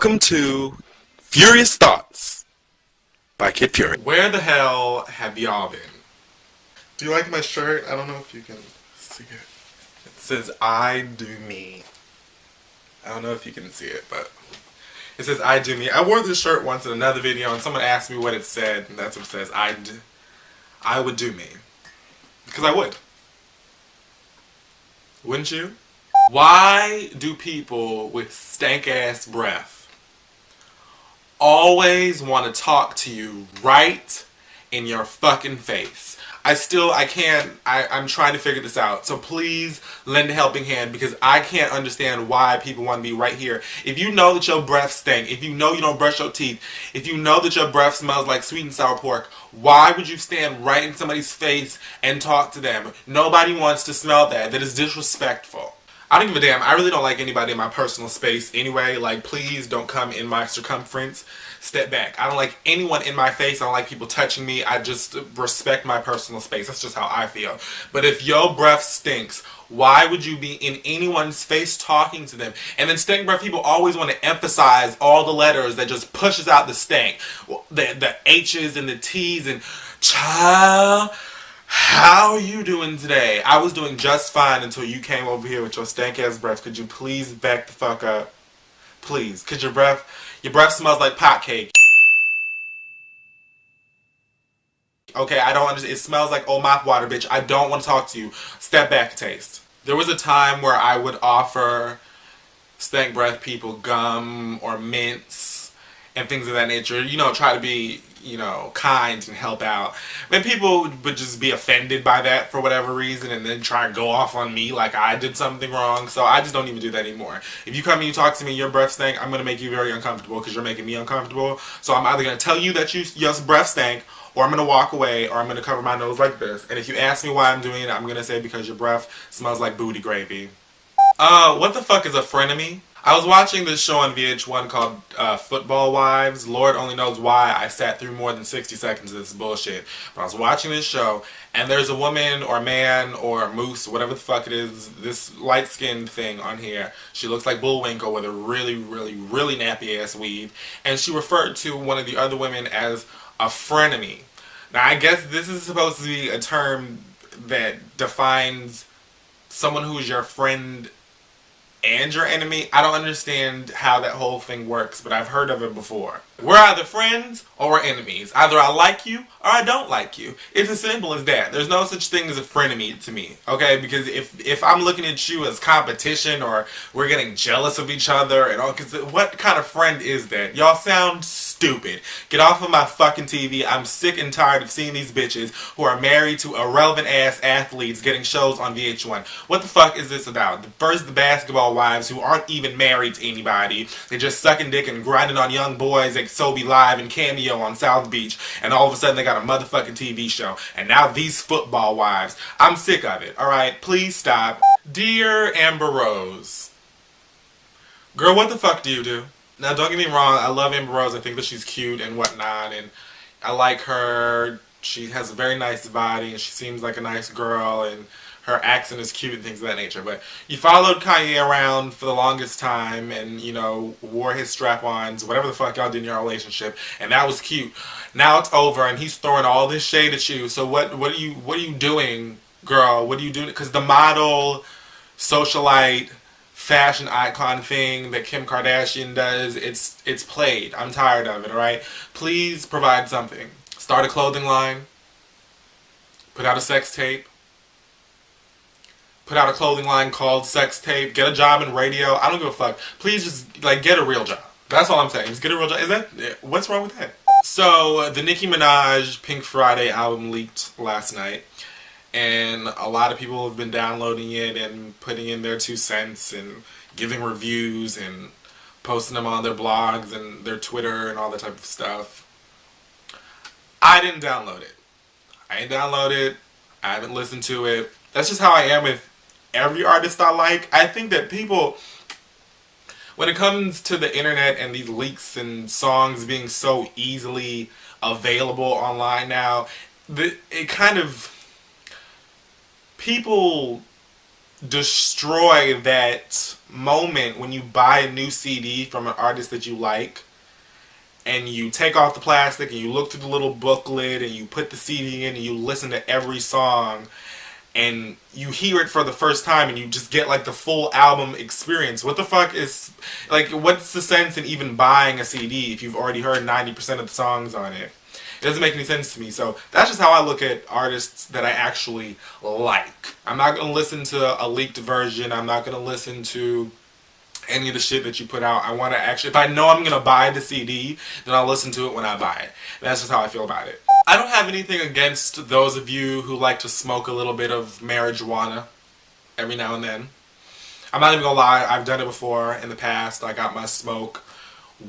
Welcome to Furious Thoughts by Kid Fury. Where the hell have y'all been? Do you like my shirt? I don't know if you can see it. It says, I do me. I don't know if you can see it, but it says, I do me. I wore this shirt once in another video, and someone asked me what it said, and that's what it says. I would do me. Because I would. Wouldn't you? Why do people with stank-ass breath always want to talk to you right in your fucking face? I'm trying to figure this out. So please lend a helping hand, because I can't understand why people want to be right here. If you know that your breath stinks, if you know you don't brush your teeth, if you know that your breath smells like sweet and sour pork, why would you stand right in somebody's face and talk to them? Nobody wants to smell that. That is disrespectful. I don't give a damn. I really don't like anybody in my personal space anyway. Like, please don't come in my circumference. Step back. I don't like anyone in my face. I don't like people touching me. I just respect my personal space. That's just how I feel. But if your breath stinks, why would you be in anyone's face talking to them? And then stink breath people always want to emphasize all the letters that just pushes out the stank. The H's and the T's and child. How are you doing today? I was doing just fine until you came over here with your stank ass breath. Could you please back the fuck up? Please. Cause your breath smells like pot cake. Okay, I don't understand. It smells like old mop water, bitch. I don't want to talk to you. Step back, taste. There was a time where I would offer stank breath people gum or mints and things of that nature. You know, try to be, kind and help out. And people would just be offended by that for whatever reason and then try and go off on me like I did something wrong. So I just don't even do that anymore. If you come and you talk to me, your breath stank, I'm going to make you very uncomfortable because you're making me uncomfortable. So I'm either going to tell you that your breath stank, or I'm going to walk away, or I'm going to cover my nose like this. And if you ask me why I'm doing it, I'm going to say because your breath smells like booty gravy. What the fuck is a frenemy? I was watching this show on VH1 called Football Wives. Lord only knows why I sat through more than 60 seconds of this bullshit. But I was watching this show, and there's a woman or man or moose, whatever the fuck it is, this light-skinned thing on here. She looks like Bullwinkle with a really, really, really nappy-ass weave. And she referred to one of the other women as a frenemy. Now, I guess this is supposed to be a term that defines someone who's your friend and your enemy. I don't understand how that whole thing works, but I've heard of it before. We're either friends or we're enemies. Either I like you or I don't like you. It's as simple as that. There's no such thing as a frenemy to me, okay? Because if I'm looking at you as competition or we're getting jealous of each other and all, because what kind of friend is that? Y'all sound stupid. Get off of my fucking TV. I'm sick and tired of seeing these bitches who are married to irrelevant ass athletes getting shows on VH1. What the fuck is this about? First, the basketball wives who aren't even married to anybody. They're just sucking dick and grinding on young boys at Sobe Live and Cameo on South Beach. And all of a sudden they got a motherfucking TV show. And now these football wives. I'm sick of it. Alright? Please stop. Dear Amber Rose. Girl, what the fuck do you do? Now, don't get me wrong, I love Amber Rose. I think that she's cute and whatnot, and I like her. She has a very nice body, and she seems like a nice girl, and her accent is cute and things of that nature. But you followed Kanye around for the longest time and, wore his strap-ons, whatever the fuck y'all did in your relationship, and that was cute. Now it's over, and he's throwing all this shade at you. So what are you doing, girl? What are you doing? Because the model, socialite, fashion icon thing that Kim Kardashian does, it's played. I'm tired of it, alright? Please provide something. Start a clothing line. Put out a sex tape. Put out a clothing line called Sex Tape. Get a job in radio. I don't give a fuck. Please just, get a real job. That's all I'm saying. Just get a real job. What's wrong with that? So, the Nicki Minaj Pink Friday album leaked last night. And a lot of people have been downloading it and putting in their 2 cents and giving reviews and posting them on their blogs and their Twitter and all that type of stuff. I didn't download it. I ain't downloaded it. I haven't listened to it. That's just how I am with every artist I like. I think that people, when it comes to the internet and these leaks and songs being so easily available online now, it kind of, people destroy that moment when you buy a new CD from an artist that you like, and you take off the plastic and you look through the little booklet and you put the CD in and you listen to every song and you hear it for the first time and you just get like the full album experience. What the fuck is, like, what's the sense in even buying a CD if you've already heard 90% of the songs on it? It doesn't make any sense to me. So that's just how I look at artists that I actually like. I'm not going to listen to a leaked version. I'm not going to listen to any of the shit that you put out. I want to actually, if I know I'm going to buy the CD, then I'll listen to it when I buy it. That's just how I feel about it. I don't have anything against those of you who like to smoke a little bit of marijuana every now and then. I'm not even going to lie, I've done it before in the past. I got my smoke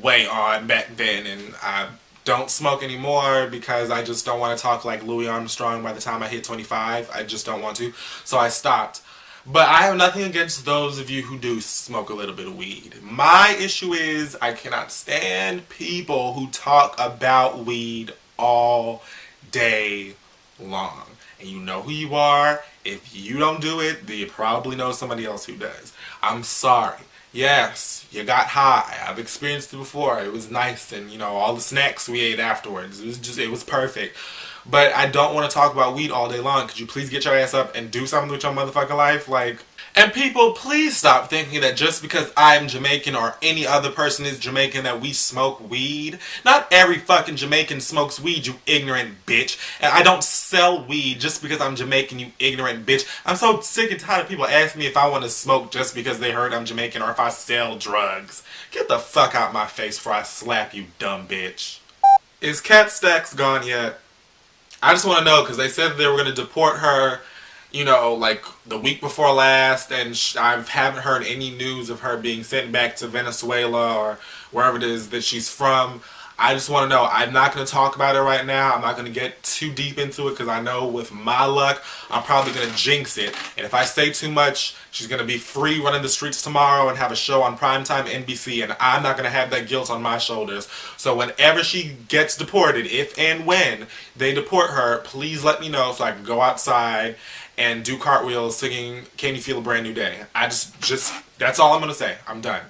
way on back then, and I don't smoke anymore because I just don't want to talk like Louis Armstrong by the time I hit 25. I just don't want to. So I stopped. But I have nothing against those of you who do smoke a little bit of weed. My issue is I cannot stand people who talk about weed all day long. And you know who you are. If you don't do it, then you probably know somebody else who does. I'm sorry. Yes, you got high. I've experienced it before. It was nice, and you know, all the snacks we ate afterwards. It was perfect. But I don't want to talk about weed all day long. Could you please get your ass up and do something with your motherfucking life? Like, and people, please stop thinking that just because I'm Jamaican or any other person is Jamaican that we smoke weed. Not every fucking Jamaican smokes weed, you ignorant bitch. And I don't sell weed just because I'm Jamaican, you ignorant bitch. I'm so sick and tired of people asking me if I want to smoke just because they heard I'm Jamaican or if I sell drugs. Get the fuck out my face before I slap you, dumb bitch. Is Cat Stacks gone yet? I just want to know, because they said they were going to deport her, you know, like the week before last, and I haven't heard any news of her being sent back to Venezuela or wherever it is that she's from. I just want to know. I'm not going to talk about it right now. I'm not going to get too deep into it because I know with my luck, I'm probably going to jinx it. And if I say too much, she's going to be free running the streets tomorrow and have a show on primetime NBC, and I'm not going to have that guilt on my shoulders. So whenever she gets deported, if and when they deport her, please let me know so I can go outside and do cartwheels singing Can You Feel a Brand New Day. That's all I'm going to say. I'm done.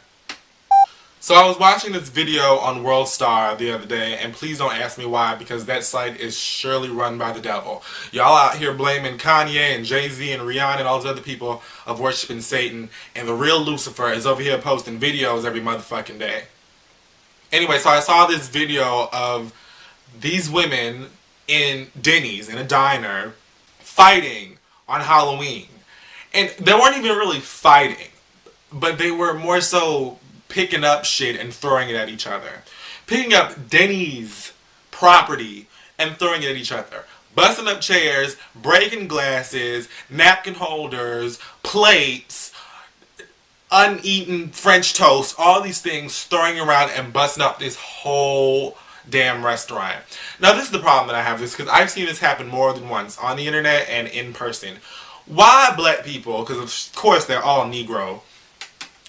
So I was watching this video on World Star the other day, and please don't ask me why, because that site is surely run by the devil. Y'all out here blaming Kanye and Jay-Z and Rihanna and all those other people of worshiping Satan, and the real Lucifer is over here posting videos every motherfucking day. Anyway, so I saw this video of these women in Dennys, in a diner, fighting on Halloween. And they weren't even really fighting, but they were more so picking up shit and throwing it at each other. Picking up Dennys property and throwing it at each other. Busting up chairs, breaking glasses, napkin holders, plates, uneaten French toast, all these things, throwing around and busting up this whole damn restaurant. Now this is the problem that I have, is because I've seen this happen more than once on the internet and in person. Why black people, because of course they're all Negro,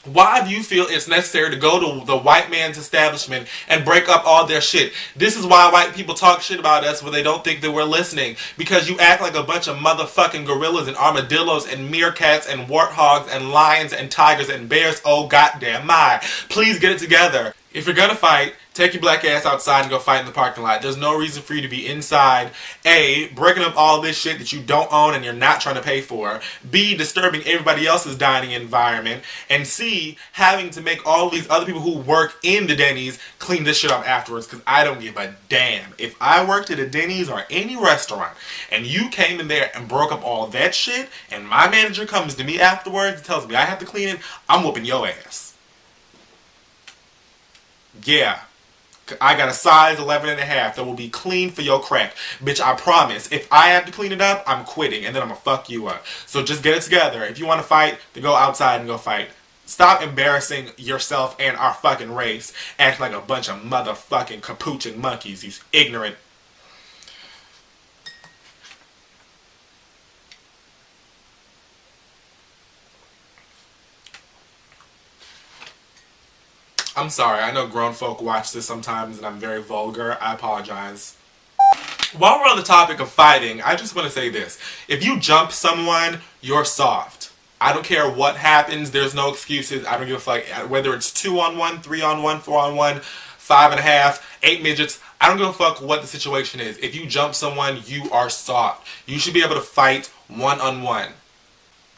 why do you feel it's necessary to go to the white man's establishment and break up all their shit? This is why white people talk shit about us when they don't think that we're listening. Because you act like a bunch of motherfucking gorillas and armadillos and meerkats and warthogs and lions and tigers and bears. Oh goddamn my. Please get it together. If you're gonna fight, take your black ass outside and go fight in the parking lot. There's no reason for you to be inside, A, breaking up all this shit that you don't own and you're not trying to pay for, B, disturbing everybody else's dining environment, and C, having to make all these other people who work in the Dennys clean this shit up afterwards, because I don't give a damn. If I worked at a Dennys or any restaurant and you came in there and broke up all that shit and my manager comes to me afterwards and tells me I have to clean it, I'm whooping your ass. Yeah, I got a size 11.5 that will be clean for your crack. Bitch, I promise. If I have to clean it up, I'm quitting, and then I'm gonna fuck you up. So just get it together. If you want to fight, then go outside and go fight. Stop embarrassing yourself and our fucking race. Act like a bunch of motherfucking capuchin monkeys, you ignorant. I'm sorry, I know grown folk watch this sometimes and I'm very vulgar. I apologize. While we're on the topic of fighting, I just want to say this. If you jump someone, you're soft. I don't care what happens. There's no excuses. I don't give a fuck. Whether it's 2-on-1, 3-on-1, 4-on-1, 5.5, 8 midgets. I don't give a fuck what the situation is. If you jump someone, you are soft. You should be able to fight 1-on-1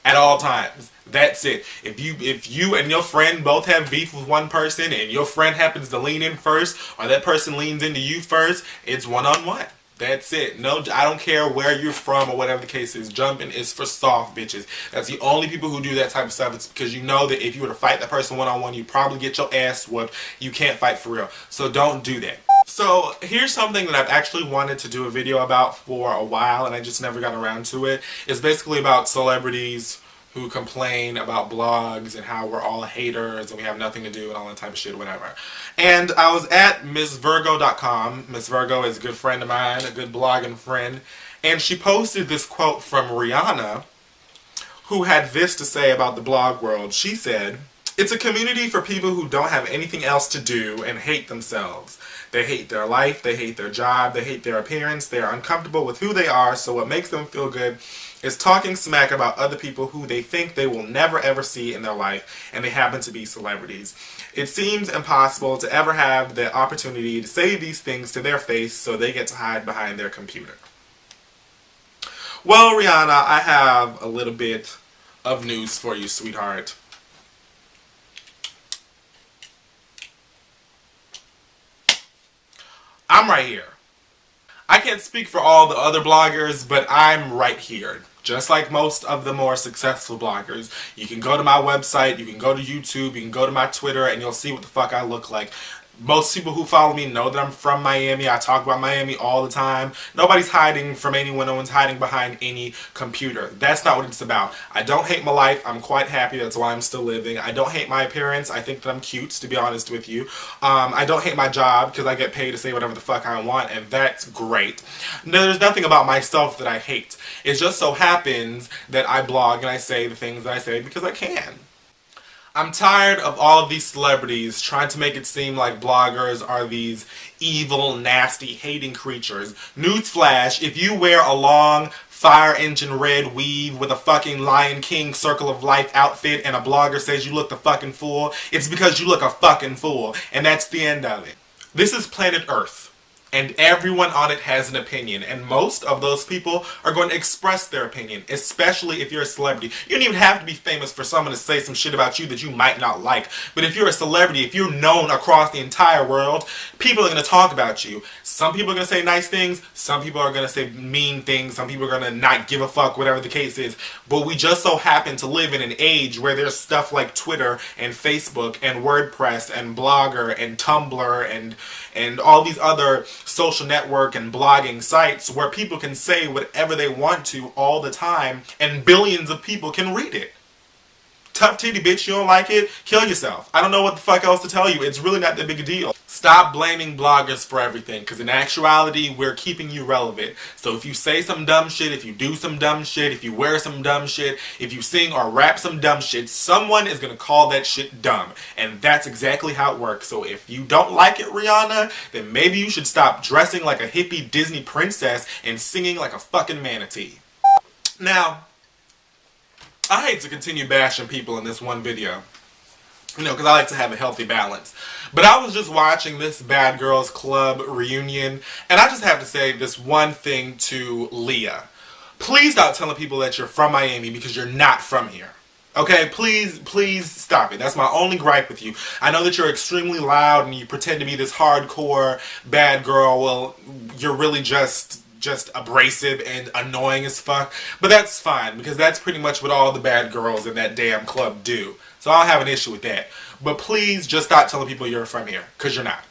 at all times. That's it. If you and your friend both have beef with one person and your friend happens to lean in first or that person leans into you first, it's 1-on-1. That's it. No, I don't care where you're from or whatever the case is. Jumping is for soft bitches. That's the only people who do that type of stuff. It's because you know that if you were to fight that person 1-on-1, you'd probably get your ass whooped. You can't fight for real. So don't do that. So here's something that I've actually wanted to do a video about for a while and I just never got around to it. It's basically about celebrities who complain about blogs and how we're all haters and we have nothing to do and all that type of shit, whatever. And I was at MissVirgo.com. Miss Virgo is a good friend of mine, a good blogging friend, and she posted this quote from Rihanna, who had this to say about the blog world. She said, "It's a community for people who don't have anything else to do and hate themselves. They hate their life, they hate their job, they hate their appearance, they are uncomfortable with who they are, so what makes them feel good is talking smack about other people who they think they will never ever see in their life, and they happen to be celebrities. It seems impossible to ever have the opportunity to say these things to their face, so they get to hide behind their computer." Well, Rihanna, I have a little bit of news for you, sweetheart. I'm right here. I can't speak for all the other bloggers, but I'm right here. Just like most of the more successful bloggers. You can go to my website, you can go to YouTube, you can go to my Twitter, and you'll see what the fuck I look like. Most people who follow me know that I'm from Miami. I talk about Miami all the time. Nobody's hiding from anyone. No one's hiding behind any computer. That's not what it's about. I don't hate my life. I'm quite happy. That's why I'm still living. I don't hate my appearance. I think that I'm cute, to be honest with you. I don't hate my job because I get paid to say whatever the fuck I want, and that's great. No, there's nothing about myself that I hate. It just so happens that I blog and I say the things that I say because I can. I'm tired of all of these celebrities trying to make it seem like bloggers are these evil, nasty, hating creatures. Newsflash, if you wear a long, fire engine red weave with a fucking Lion King Circle of Life outfit and a blogger says you look the fucking fool, it's because you look a fucking fool. And that's the end of it. This is planet Earth. And everyone on it has an opinion. And most of those people are going to express their opinion. Especially if you're a celebrity. You don't even have to be famous for someone to say some shit about you that you might not like. But if you're a celebrity, if you're known across the entire world, people are going to talk about you. Some people are going to say nice things. Some people are going to say mean things. Some people are going to not give a fuck, whatever the case is. But we just so happen to live in an age where there's stuff like Twitter and Facebook and WordPress and Blogger and Tumblr and all these other social network and blogging sites where people can say whatever they want to all the time and billions of people can read it. Tough titty bitch, you don't like it? Kill yourself. I don't know what the fuck else to tell you. It's really not that big a deal. Stop blaming bloggers for everything, because in actuality, we're keeping you relevant. So if you say some dumb shit, if you do some dumb shit, if you wear some dumb shit, if you sing or rap some dumb shit, someone is going to call that shit dumb. And that's exactly how it works. So if you don't like it, Rihanna, then maybe you should stop dressing like a hippie Disney princess and singing like a fucking manatee. Now, I hate to continue bashing people in this one video, you know, because I like to have a healthy balance. But I was just watching this Bad Girls Club reunion, and I just have to say this one thing to Leah. Please stop telling people that you're from Miami because you're not from here. Okay, please stop it. That's my only gripe with you. I know that you're extremely loud and you pretend to be this hardcore bad girl. Well, you're really just abrasive and annoying as fuck. But that's fine, because that's pretty much what all the bad girls in that damn club do. So I don't have an issue with that. But please just stop telling people you're from here, because you're not.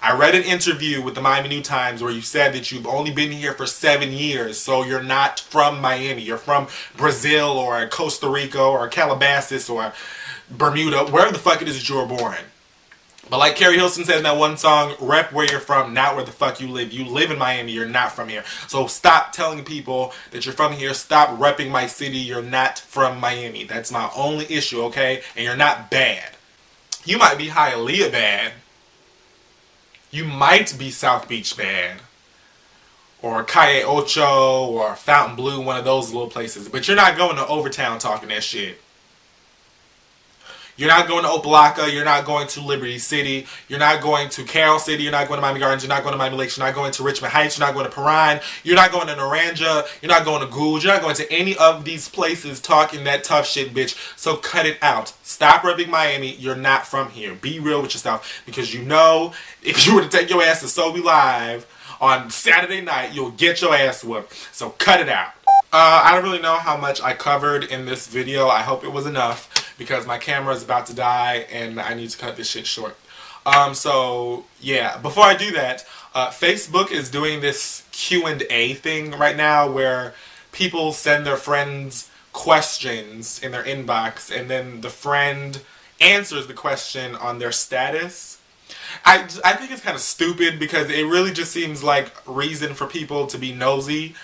I read an interview with the Miami New Times where you said that you've only been here for 7 years, so you're not from Miami. You're from Brazil or Costa Rica or Calabasas or Bermuda, wherever the fuck it is that you were born. But like Carrie Hilson said in that one song, rep where you're from, not where the fuck you live. You live in Miami, you're not from here. So stop telling people that you're from here. Stop repping my city. You're not from Miami. That's my only issue, okay? And you're not bad. You might be Hialeah bad. You might be South Beach bad. Or Calle Ocho or Fountain Blue, one of those little places. But you're not going to Overtown talking that shit. You're not going to Opa-locka. You're not going to Liberty City. You're not going to Carroll City. You're not going to Miami Gardens. You're not going to Miami Lakes. You're not going to Richmond Heights. You're not going to Perrine. You're not going to Naranja. You're not going to Gould. You're not going to any of these places talking that tough shit, bitch. So cut it out. Stop repping Miami. You're not from here. Be real with yourself, because you know if you were to take your ass to Sobe Live on Saturday night, you'll get your ass whooped. So cut it out. I don't really know how much I covered in this video. I hope it was enough, because my camera is about to die and I need to cut this shit short. So yeah, before I do that, Facebook is doing this Q&A thing right now where people send their friends questions in their inbox, and then the friend answers the question on their status. I think it's kind of stupid, because it really just seems like reason for people to be nosy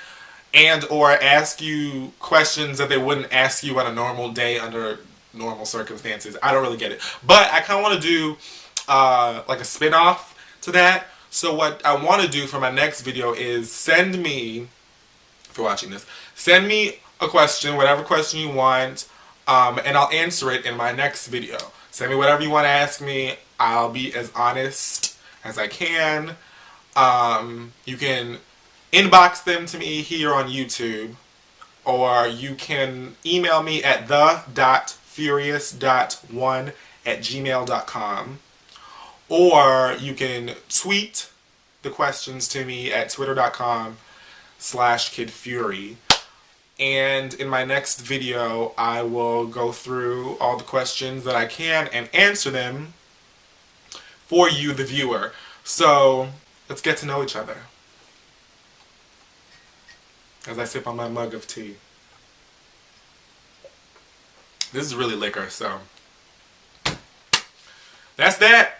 and or ask you questions that they wouldn't ask you on a normal day under normal circumstances. I don't really get it. But I kind of want to do like a spin-off to that. So what I want to do for my next video is send me, if you're watching this, send me a question, whatever question you want, and I'll answer it in my next video. Send me whatever you want to ask me. I'll be as honest as I can. You can inbox them to me here on YouTube, or you can email me at the.furious.1@gmail.com, or you can tweet the questions to me at twitter.com/kidfury. And in my next video, I will go through all the questions that I can and answer them for you, the viewer. So let's get to know each other as I sip on my mug of tea. This is really liquor, so that's that.